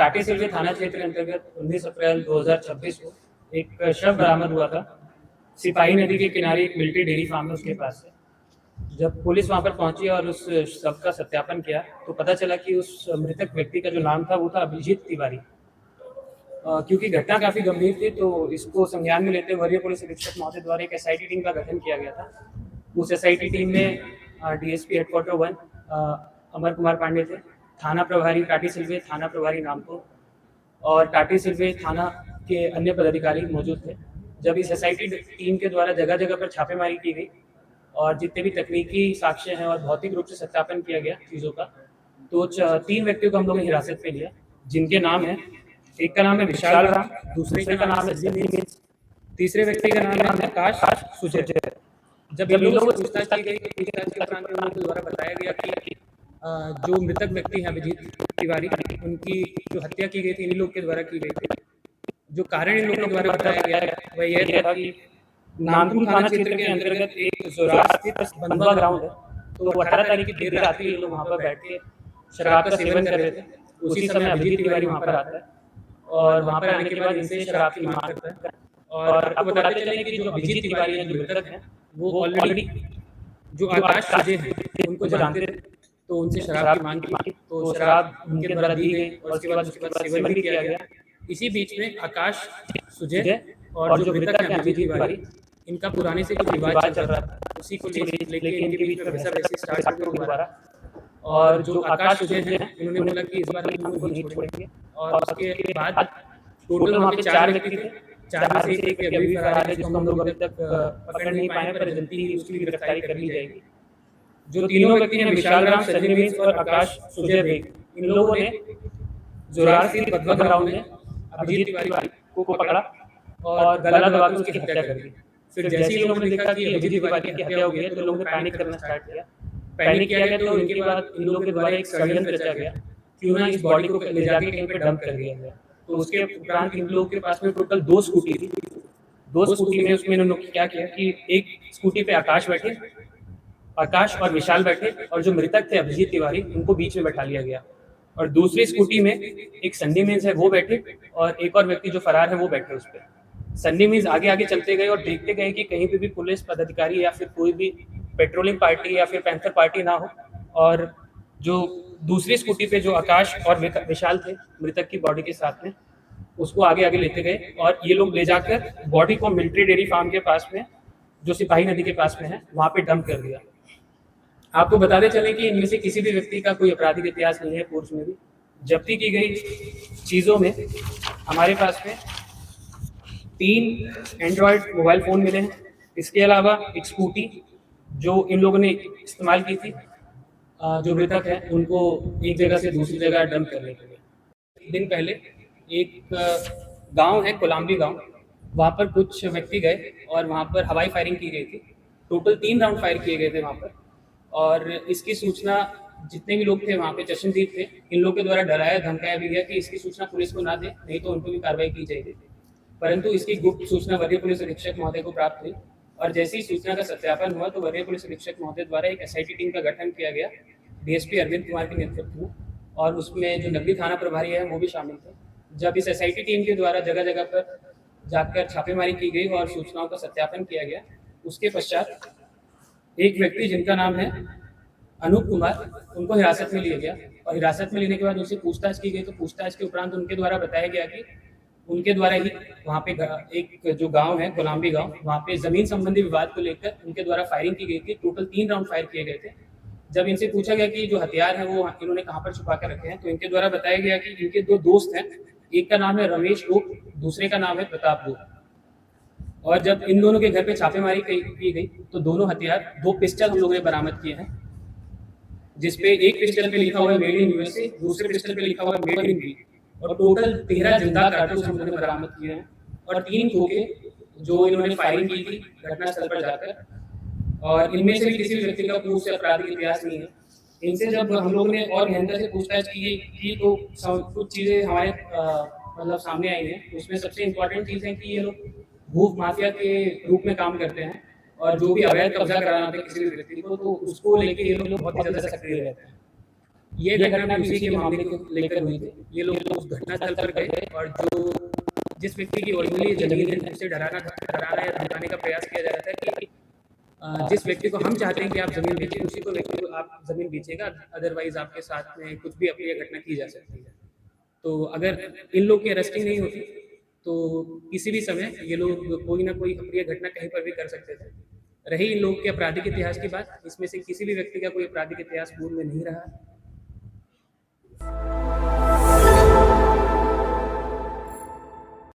काटी सिल्वे थाना क्षेत्र के अंतर्गत 19 अप्रैल 2026 को एक शव बरामद हुआ था सिपाही नदी के किनारे एक मिलिट्री डेयरी फार्म है उसके पास से। जब पुलिस वहां पर पहुंची और उस शव का सत्यापन किया तो पता चला कि उस मृतक व्यक्ति का जो नाम था वो था अभिजीत तिवारी। क्योंकि घटना काफी गंभीर थी तो इसको संज्ञान में लेते वरीय पुलिस अधीक्षक महोदय द्वारा एक एसआईटी टीम का गठन किया गया था। उस एसआईटी टीम में डीएसपी हेडक्वार्टर 1 अमर कुमार पांडे थे, थाना प्रभारी टाटी सिल्वे, थाना प्रभारी नामपुर और टाटी सिल्वे थाना के अन्य पदाधिकारी मौजूद थे। जब इस एसआईटी टीम के द्वारा जगह जगह पर छापेमारी की गई और जितने भी तकनीकी साक्ष्य हैं और भौतिक रूप से सत्यापन किया गया चीज़ों का, तो 3 व्यक्तियों को हम लोगों ने हिरासत में लिया, जिनके नाम है, एक का नाम है विशाल राम, दूसरे का नाम है तीसरे व्यक्ति का नाम है आकाश सुजय। जब इन लोगों से पूछताछ की गई तो द्वारा बताया गया कि जो मृतक व्यक्ति हैं अभिजीत तिवारी, उनकी जो हत्या की गई थी इन लोग के द्वारा की गई थी। जो कारण इन लोगों के द्वारा बताया गया है वह यह था कि नामकुम थाना क्षेत्र के अंतर्गत एक जोरार स्थित बंधुआ ग्राउंड है, तो 18 तारीख की देर रात ये लोग वहाँ पर बैठ के शराब का सेवन कर रहे थे। उसी समय अभिजीत तिवारी वहाँ पर आता है और वहाँ पर आने के बाद इनसे शराब की मांग करता है। और आपको बताते चले कि जो अभिजीत तिवारी हैं, जो मृतक हैं, वो ऑलरेडी जो आकाश सुजय हैं उनको जानते थे, तो उनसे शराब की मांग की, तो शराब उनके द्वारा दी गई और उसके बाद सेवन भी किया गया। इसी बीच में आकाश सुजय और जो मृतक हैं अभिजीत तिवारी, इनका पुराने से कुछ विवाद चल रहा था, उसी को लेके इनके बीच में वैसा स्टार्ट हो गया दोबारा। और जो आकाश सुजय हैं उन्होंने बोला कि इस बार हम उनको नहीं छोड़ेंगे और उसके बाद टोटल वहाँ पे 4 व्यक्ति थे, 4 में से एक अभी फरार है जिसको हम लोग अभी तक पकड़ नहीं पाए, पर जल्दी ही उसकी गिरफ्तारी कर ली जाएगी। जो तीनों व्यक्ति हैं विशाल राम, सनी मीन्स और आकाश सुजय बेग, इन लोगों ने जोरार स्थित बंधुआ ग्राउंड में अभिजीत तिवारी को पकड़ा और गला दबा कर उसकी हत्या कर दी। फिर जैसे ही लोगों ने देखा कि अभिजीत तिवारी की हत्या हो गई है तो लोगों ने पैनिक करना स्टार्ट किया। पैनिक किया गया तो इनके बाद इन लोगों के द्वारा एक षड्यंत्र रचा गया, क्यों ना इस बॉडी को ले जाके कहीं पे डंप कर दिया गया। तो उसके उपरांत इन लोगों के पास में टोटल 2 स्कूटी थी। 2 स्कूटी में उसमें इन्होंने क्या किया कि एक स्कूटी पे आकाश बैठे, आकाश और विशाल बैठे और जो मृतक थे अभिजीत तिवारी उनको बीच में बैठा लिया गया। और दूसरी स्कूटी में एक सन्नी मीन्स है वो बैठे और एक और व्यक्ति जो फरार है वो बैठे उस पर। सन्नी मीन्स आगे आगे चलते गए और देखते गए कि कहीं पे भी पुलिस पदाधिकारी या फिर कोई भी पेट्रोलिंग पार्टी या फिर पैंथर पार्टी ना हो। और जो दूसरी स्कूटी पे जो आकाश और विशाल थे मृतक की बॉडी के साथ में, उसको आगे आगे लेते गए और ये लोग ले जाकर बॉडी को मिलिट्री डेयरी फार्म के पास में जो सिपाही नदी के पास में है वहाँ पे डंप कर दिया। आपको बताते चले कि इनमें से किसी भी व्यक्ति का कोई आपराधिक इतिहास नहीं है। पूर्व में भी जब्ती की गई चीज़ों में हमारे पास में 3 एंड्रॉयड मोबाइल फ़ोन मिले हैं। इसके अलावा एक स्कूटी जो इन लोगों ने इस्तेमाल की थी जो मृतक है उनको एक जगह से दूसरी जगह डंप करने के लिए। दिन पहले एक गांव है कोलंबी गांव, वहाँ पर कुछ व्यक्ति गए और वहाँ पर हवाई फायरिंग की गई थी। टोटल 3 राउंड फायर किए गए थे वहाँ पर और इसकी सूचना जितने भी लोग थे वहाँ पे चश्मदीद थे, इन लोगों के द्वारा डराया धमकाया भी गया कि इसकी सूचना पुलिस को ना दे, नहीं तो उनको भी कार्रवाई की जाएगी। परंतु इसकी गुप्त सूचना वरीय पुलिस अधीक्षक महोदय को प्राप्त हुई और जैसे ही सूचना का सत्यापन हुआ तो वरीय पुलिस अधीक्षक महोदय द्वारा एक एसआईटी टीम का गठन किया गया डीएसपी अरविंद कुमार के नेतृत्व में, और उसमें जो नगरी थाना प्रभारी है वो भी शामिल थे। जब इस एसआईटी टीम के द्वारा जगह जगह पर जाकर छापेमारी की गई और सूचनाओं का सत्यापन किया गया, उसके पश्चात एक व्यक्ति जिनका नाम है अनूप कुमार, उनको हिरासत में लिया गया और हिरासत में लेने के बाद उनसे पूछताछ की गई। तो पूछताछ के उपरांत उनके द्वारा बताया गया कि उनके द्वारा ही वहाँ पे एक जो गांव है कोलंबी गांव, वहाँ पे जमीन संबंधी विवाद को लेकर उनके द्वारा फायरिंग की गई थी। टोटल 3 राउंड फायर किए गए थे। जब इनसे पूछा गया कि जो हथियार है वो इन्होंने कहाँ पर छुपा कर रखे हैं, तो इनके द्वारा बताया गया कि इनके 2 दोस्त हैं, एक का नाम है रमेश गोप, दूसरे का नाम है प्रताप गोप। और जब इन दोनों के घर पे छापेमारी की गई तो दोनों हथियार 2 पिस्टल हम लोगों ने बरामद किए हैं, जिसपे एक पिस्टल पे लिखा हुआ है मेड इन यूएसए, दूसरे पिस्टल पे लिखा हुआ है मेड इन बी, और टोटल 13 जिंदा कारतूस हम लोगों ने बरामद किए हैं और 3 खोखे जो इन्होंने फायरिंग की थी घटनास्थल पर जाकर। और इनमें से भी किसी भी व्यक्ति का पूर्व से आपराधिक इतिहास नहीं है। इनसे जब हम लोग ने और गहनता से पूछताछ की तो कुछ चीज़ें हमारे मतलब सामने आई हैं। उसमें सबसे इम्पोर्टेंट चीज़ है कि ये लोग भूख माफिया के रूप में काम करते हैं और जो भी अवैध कब्जा कराना होता है किसी भी व्यक्ति को, तो उसको लेके ये लोग बहुत ही ज़्यादा सक्रिय रहते हैं। ये घटना भी उसी के मामले को लेकर हुई थी। ये लोग उस घटनास्थल पर गए और जो जिस व्यक्ति की ओरिजिनली जमीन है उसे डराना या धमकाने का प्रयास किया जा रहा था कि जिस व्यक्ति को हम चाहते हैं कि आप जमीन बेचिए उसी को व्यक्ति को आप जमीन बेचिएगा, अदरवाइज आपके साथ में कुछ भी अप्रिय घटना की जा सकती है। तो अगर इन लोग की अरेस्टिंग नहीं होती तो किसी भी समय ये लोग कोई ना कोई अप्रिय घटना कहीं पर भी कर सकते थे। रही इन लोग के आपराधिक इतिहास की बात, इसमें से किसी भी व्यक्ति का कोई आपराधिक इतिहास पूर्व में नहीं रहा।